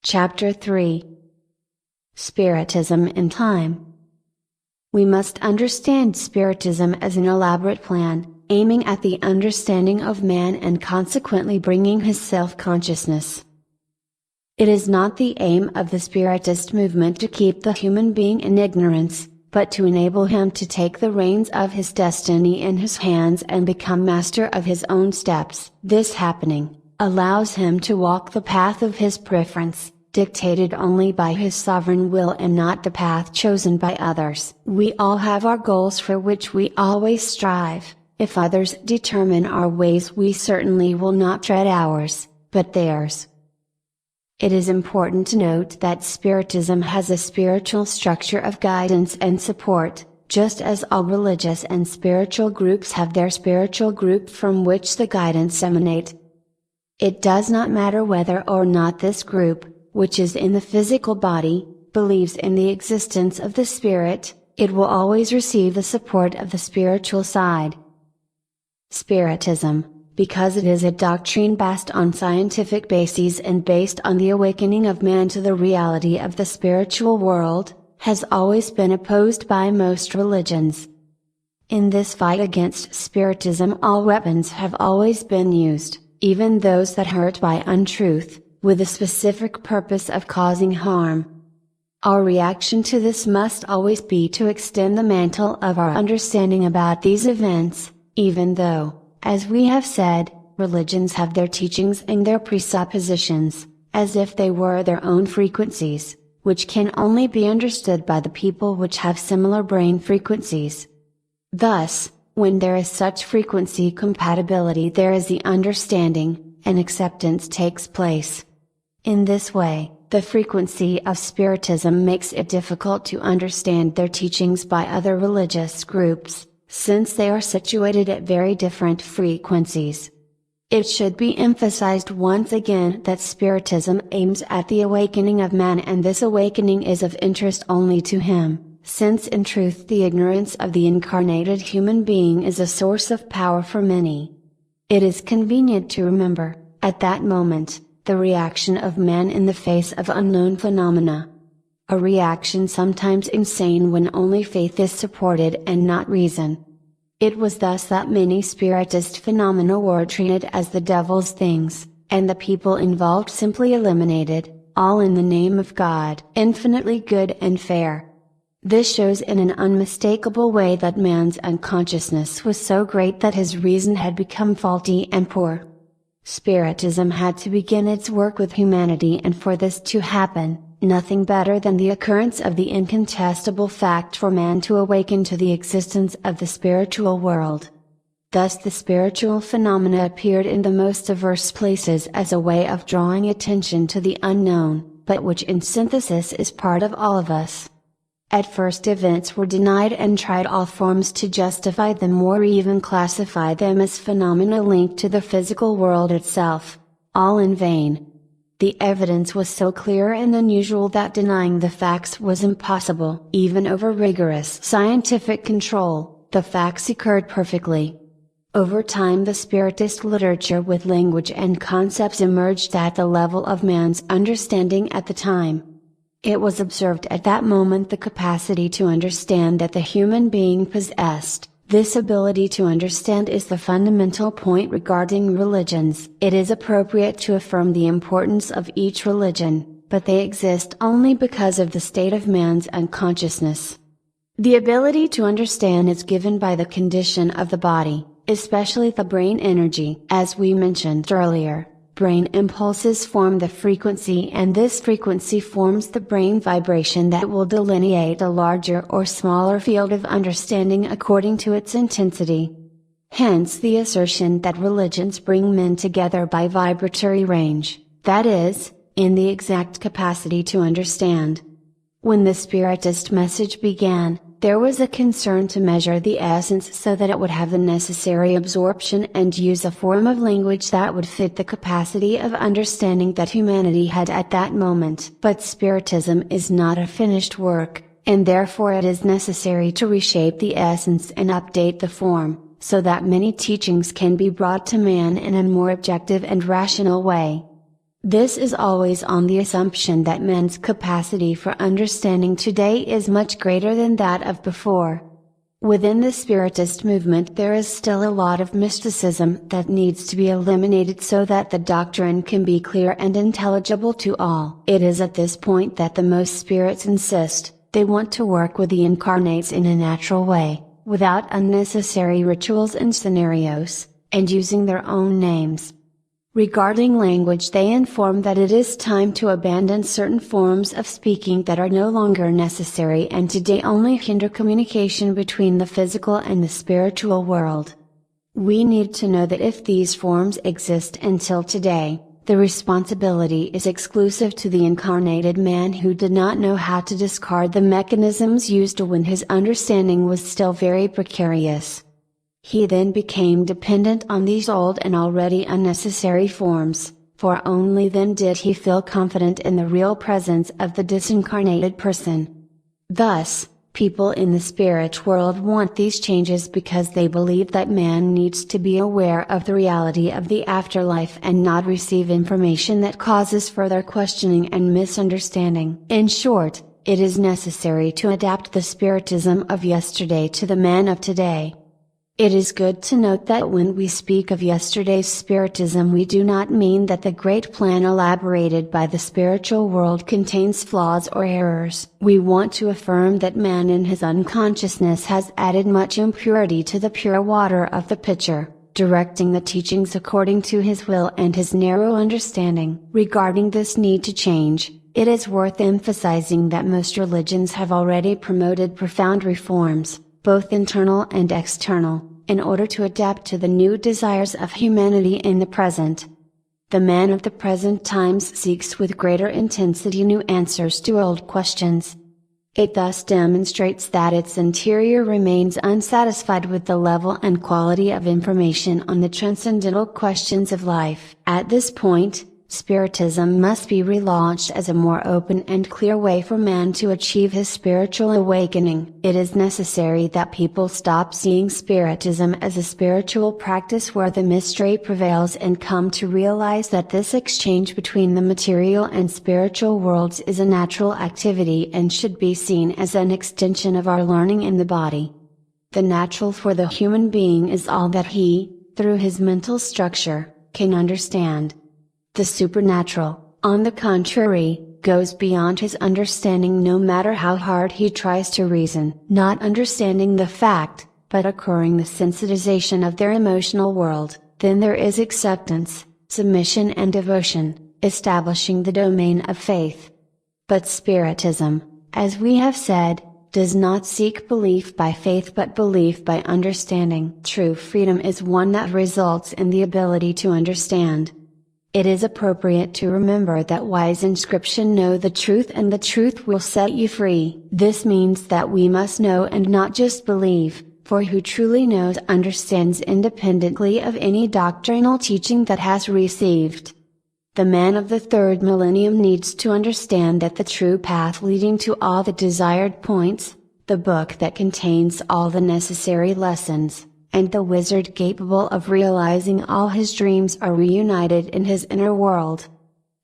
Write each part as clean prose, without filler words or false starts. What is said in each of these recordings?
Chapter 3 Spiritism in Time. We must understand Spiritism as an elaborate plan, aiming at the understanding of man and consequently bringing his self-consciousness. It is not the aim of the Spiritist movement to keep the human being in ignorance, but to enable him to take the reins of his destiny in his hands and become master of his own steps. This happening allows him to walk the path of his preference, dictated only by his sovereign will and not the path chosen by others. We all have our goals for which we always strive. If others determine our ways, we certainly will not tread ours, but theirs. It is important to note that Spiritism has a spiritual structure of guidance and support, just as all religious and spiritual groups have their spiritual group from which the guidance emanates. It does not matter whether or not this group, which is in the physical body, believes in the existence of the spirit, it will always receive the support of the spiritual side. Spiritism, because it is a doctrine based on scientific bases and based on the awakening of man to the reality of the spiritual world, has always been opposed by most religions. In this fight against Spiritism, all weapons have always been used, even those that hurt by untruth, with the specific purpose of causing harm. Our reaction to this must always be to extend the mantle of our understanding about these events, even though, as we have said, religions have their teachings and their presuppositions, as if they were their own frequencies, which can only be understood by the people which have similar brain frequencies. Thus, when there is such frequency compatibility, there is the understanding, and acceptance takes place. In this way, the frequency of Spiritism makes it difficult to understand their teachings by other religious groups, since they are situated at very different frequencies. It should be emphasized once again that Spiritism aims at the awakening of man, and this awakening is of interest only to him, since in truth the ignorance of the incarnated human being is a source of power for many. It is convenient to remember, at that moment, the reaction of man in the face of unknown phenomena. A reaction sometimes insane when only faith is supported and not reason. It was thus that many Spiritist phenomena were treated as the devil's things, and the people involved simply eliminated, all in the name of God, infinitely good and fair. This shows in an unmistakable way that man's unconsciousness was so great that his reason had become faulty and poor. Spiritism had to begin its work with humanity, and for this to happen, nothing better than the occurrence of the incontestable fact for man to awaken to the existence of the spiritual world. Thus the spiritual phenomena appeared in the most diverse places as a way of drawing attention to the unknown, but which in synthesis is part of all of us. At first events were denied and tried all forms to justify them or even classify them as phenomena linked to the physical world itself, all in vain. The evidence was so clear and unusual that denying the facts was impossible. Even over rigorous scientific control, the facts occurred perfectly. Over time the Spiritist literature with language and concepts emerged at the level of man's understanding at the time. It was observed at that moment the capacity to understand that the human being possessed. This ability to understand is the fundamental point regarding religions. It is appropriate to affirm the importance of each religion, but they exist only because of the state of man's unconsciousness. The ability to understand is given by the condition of the body, especially the brain energy. As we mentioned earlier, brain impulses form the frequency, and this frequency forms the brain vibration that will delineate a larger or smaller field of understanding according to its intensity. Hence the assertion that religions bring men together by vibratory range, that is, in the exact capacity to understand. When the Spiritist message began, there was a concern to measure the essence so that it would have the necessary absorption and use a form of language that would fit the capacity of understanding that humanity had at that moment. But Spiritism is not a finished work, and therefore it is necessary to reshape the essence and update the form, so that many teachings can be brought to man in a more objective and rational way. This is always on the assumption that man's capacity for understanding today is much greater than that of before. Within the Spiritist movement there is still a lot of mysticism that needs to be eliminated so that the doctrine can be clear and intelligible to all. It is at this point that the most spirits insist, they want to work with the incarnates in a natural way, without unnecessary rituals and scenarios, and using their own names. Regarding language, they inform that it is time to abandon certain forms of speaking that are no longer necessary and today only hinder communication between the physical and the spiritual world. We need to know that if these forms exist until today, the responsibility is exclusive to the incarnated man who did not know how to discard the mechanisms used when his understanding was still very precarious. He then became dependent on these old and already unnecessary forms, for only then did he feel confident in the real presence of the disincarnated person. Thus, people in the spirit world want these changes because they believe that man needs to be aware of the reality of the afterlife and not receive information that causes further questioning and misunderstanding. In short, it is necessary to adapt the spiritism of yesterday to the man of today. It is good to note that when we speak of yesterday's spiritism we do not mean that the great plan elaborated by the spiritual world contains flaws or errors. We want to affirm that man in his unconsciousness has added much impurity to the pure water of the pitcher, directing the teachings according to his will and his narrow understanding. Regarding this need to change, it is worth emphasizing that most religions have already promoted profound reforms, both internal and external, in order to adapt to the new desires of humanity in the present. The man of the present times seeks with greater intensity new answers to old questions. It thus demonstrates that its interior remains unsatisfied with the level and quality of information on the transcendental questions of life. At this point, Spiritism must be relaunched as a more open and clear way for man to achieve his spiritual awakening. It is necessary that people stop seeing Spiritism as a spiritual practice where the mystery prevails and come to realize that this exchange between the material and spiritual worlds is a natural activity and should be seen as an extension of our learning in the body. The natural for the human being is all that he, through his mental structure, can understand. The supernatural, on the contrary, goes beyond his understanding no matter how hard he tries to reason. Not understanding the fact, but occurring the sensitization of their emotional world, then there is acceptance, submission and devotion, establishing the domain of faith. But Spiritism, as we have said, does not seek belief by faith but belief by understanding. True freedom is one that results in the ability to understand. It is appropriate to remember that wise inscription know the truth and the truth will set you free. This means that we must know and not just believe, for who truly knows understands independently of any doctrinal teaching that has received. The man of the third millennium needs to understand that the true path leading to all the desired points, the book that contains all the necessary lessons, and the wizard capable of realizing all his dreams are reunited in his inner world.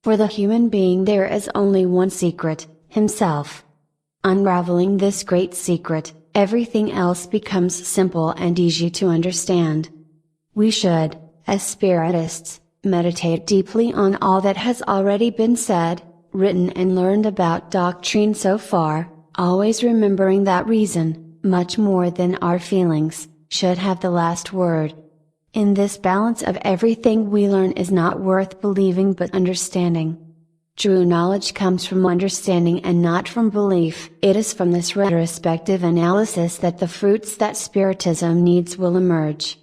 For the human being there is only one secret, himself. Unraveling this great secret, everything else becomes simple and easy to understand. We should, as Spiritists, meditate deeply on all that has already been said, written and learned about doctrine so far, always remembering that reason, much more than our feelings, should have the last word. In this balance of everything we learn is not worth believing but understanding. True knowledge comes from understanding and not from belief. It is from this retrospective analysis that the fruits that Spiritism needs will emerge.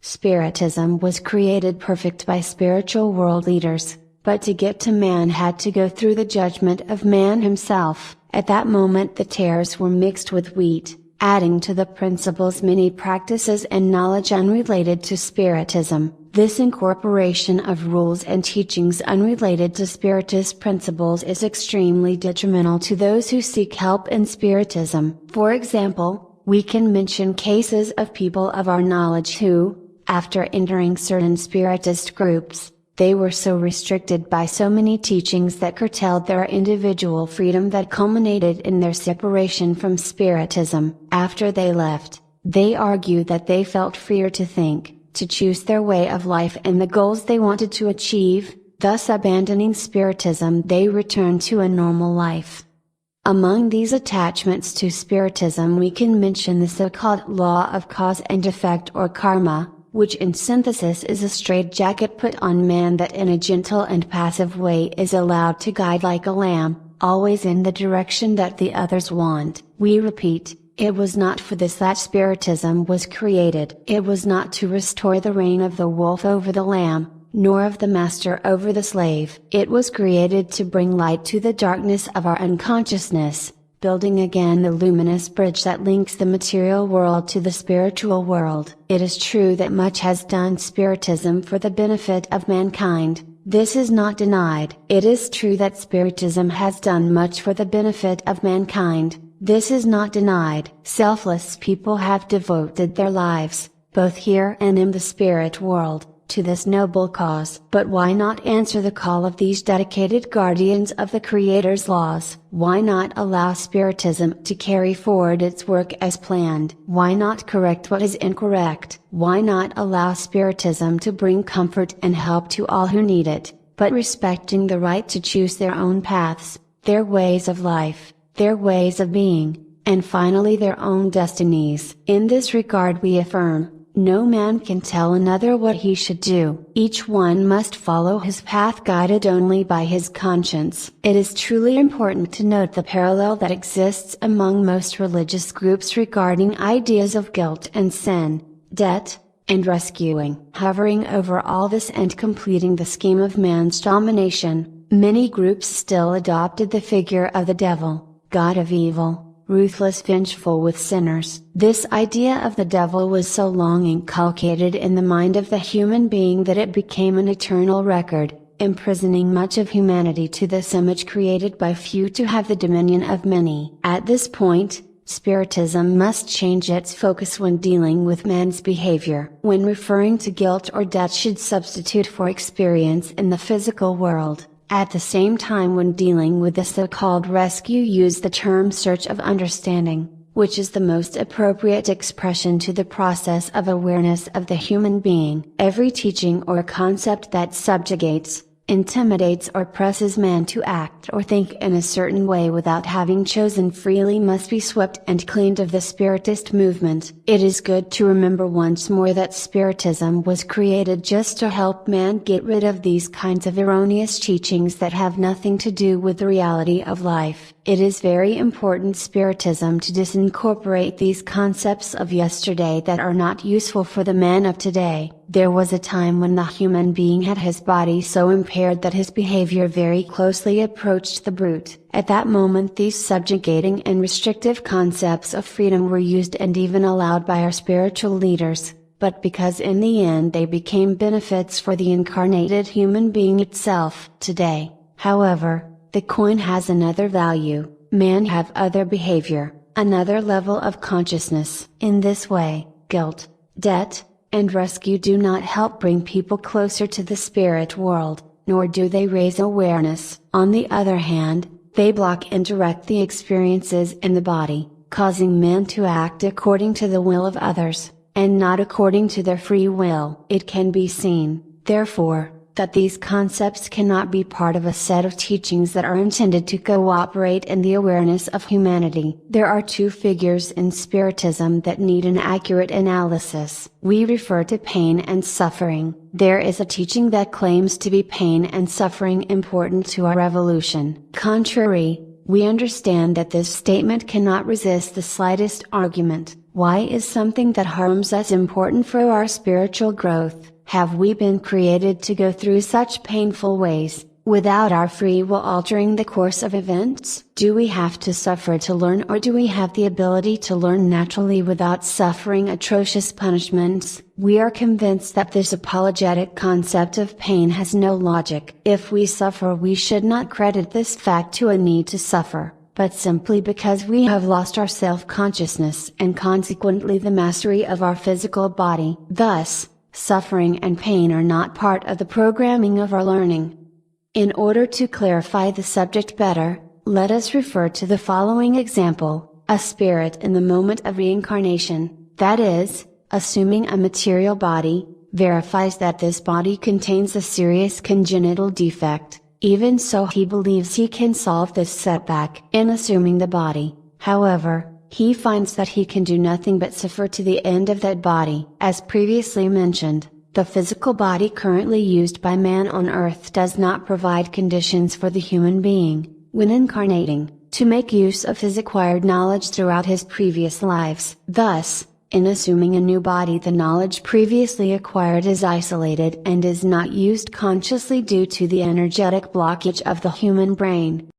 Spiritism was created perfect by spiritual world leaders, but to get to man had to go through the judgment of man himself. At that moment the tares were mixed with wheat, adding to the principles many practices and knowledge unrelated to Spiritism. This incorporation of rules and teachings unrelated to Spiritist principles is extremely detrimental to those who seek help in Spiritism. For example, we can mention cases of people of our knowledge who, after entering certain Spiritist groups, They were so restricted by so many teachings that curtailed their individual freedom that culminated in their separation from Spiritism. After they left, they argued that they felt freer to think, to choose their way of life and the goals they wanted to achieve, thus abandoning Spiritism they returned to a normal life. Among these attachments to Spiritism we can mention the so-called law of cause and effect or karma, which in synthesis is a straitjacket put on man that in a gentle and passive way is allowed to guide like a lamb, always in the direction that the others want. We repeat, it was not for this that Spiritism was created. It was not to restore the reign of the wolf over the lamb, nor of the master over the slave. It was created to bring light to the darkness of our unconsciousness, building again the luminous bridge that links the material world to the spiritual world. It is true that much has done Spiritism for the benefit of mankind. This is not denied. It is true that Spiritism has done much for the benefit of mankind. This is not denied. Selfless people have devoted their lives, both here and in the spirit world, to this noble cause. But why not answer the call of these dedicated guardians of the Creator's laws? Why not allow Spiritism to carry forward its work as planned? Why not correct what is incorrect? Why not allow Spiritism to bring comfort and help to all who need it, but respecting the right to choose their own paths, their ways of life, their ways of being, and finally their own destinies? In this regard we affirm, no man can tell another what he should do. Each one must follow his path guided only by his conscience. It is truly important to note the parallel that exists among most religious groups regarding ideas of guilt and sin, debt, and rescuing. Hovering over all this and completing the scheme of man's domination, many groups still adopted the figure of the devil, god of evil, ruthless, vengeful with sinners. This idea of the devil was so long inculcated in the mind of the human being that it became an eternal record, imprisoning much of humanity to this image created by few to have the dominion of many. At this point, Spiritism must change its focus when dealing with man's behavior. When referring to guilt or debt should substitute for experience in the physical world. At the same time when dealing with the so-called rescue use the term search of understanding, which is the most appropriate expression to the process of awareness of the human being. Every teaching or concept that subjugates, intimidates or presses man to act or think in a certain way without having chosen freely must be swept and cleaned of the Spiritist movement. It is good to remember once more that Spiritism was created just to help man get rid of these kinds of erroneous teachings that have nothing to do with the reality of life. It is very important Spiritism to disincorporate these concepts of yesterday that are not useful for the man of today. There was a time when the human being had his body so impaired that his behavior very closely approached the brute. At that moment these subjugating and restrictive concepts of freedom were used and even allowed by our spiritual leaders, but because in the end they became benefits for the incarnated human being itself. Today, however, the coin has another value. Man have other behavior, another level of consciousness. In this way, guilt, debt, and rescue do not help bring people closer to the spirit world, nor do they raise awareness. On the other hand, they block and direct the experiences in the body, causing men to act according to the will of others, and not according to their free will. It can be seen, therefore, that these concepts cannot be part of a set of teachings that are intended to cooperate in the awareness of humanity. There are two figures in Spiritism that need an accurate analysis. We refer to pain and suffering. There is a teaching that claims to be pain and suffering important to our evolution. Contrary, we understand that this statement cannot resist the slightest argument. Why is something that harms us important for our spiritual growth? Have we been created to go through such painful ways, without our free will altering the course of events? Do we have to suffer to learn, or do we have the ability to learn naturally without suffering atrocious punishments? We are convinced that this apologetic concept of pain has no logic. If we suffer, we should not credit this fact to a need to suffer, but simply because we have lost our self-consciousness and consequently the mastery of our physical body. Thus, suffering and pain are not part of the programming of our learning. In order to clarify the subject better, let us refer to the following example: a spirit in the moment of reincarnation, that is, assuming a material body, verifies that this body contains a serious congenital defect. Even so, he believes he can solve this setback in assuming the body. However, he finds that he can do nothing but suffer to the end of that body. As previously mentioned, the physical body currently used by man on earth does not provide conditions for the human being, when incarnating, to make use of his acquired knowledge throughout his previous lives. Thus, in assuming a new body, the knowledge previously acquired is isolated and is not used consciously due to the energetic blockage of the human brain.